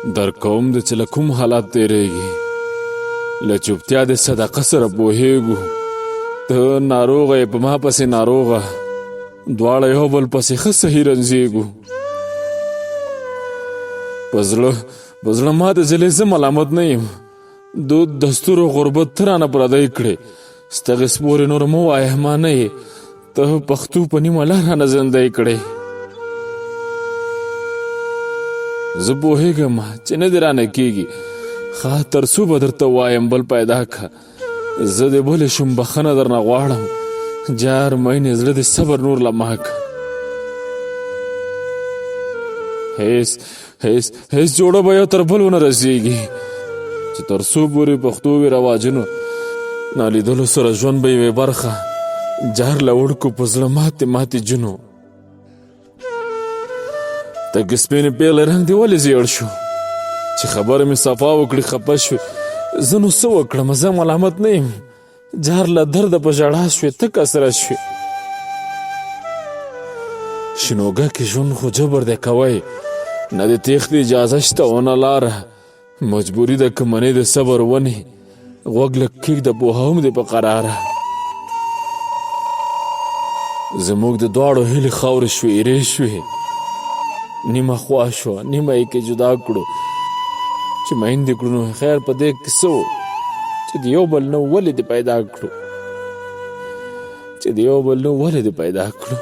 در کوم د چې له کوم حالات تېرېږي له چوپتیا د صدقه سره پوهېږو ته ناروغه یې په ما پسې ناروغه دواړه یو بل پسې ښه صحیح رنځېږو په زړه ما د ځلې زه ملامت نه یم دود دستور و غربت ته رانه پردی کړې ستغې سپورې نور مه وایه ما نه یې ته پښتو په نیمه لار رانه زندی کړې زه پوهېږم چې نه دې رانه کېږي ښه تر څو به درته وایم بل پیدا که زه دې بلې شم بخښنه درنه غواړم جار مینې زړه دې صبر نور له ما که هیڅ جوړه به یو تر بل ونه رسېږي چې تر څو پورې پښتو وي رواجونو نالیدلو سره ژوند به یوې برخه جار له وړکو په زړه ماتې جونو تک سپینې پیغلې رنګ دې ولې زیړ شو چې خبره مې صفا وکړي خفه شوې زه نو څه وکړم زه ملامت نه یم جار له درده په ژړا شوې ته کسره شوې شنوګه کې ژوند خو جبر دی کوی نه د تېښتې اجازه شته او نه لاره مجبوري ده که منې د صبر ونې غوږ لږ کېږده پوهوم دې په قراره زموږ د دواړو هیلې خاورې شوې ایرې شوې نیمه خوا شوه نیمه یې کې جدا کړو چې میندې کړو نو خیر په دې کې څه و چې د یو بل نه ولې دې پیدا کړو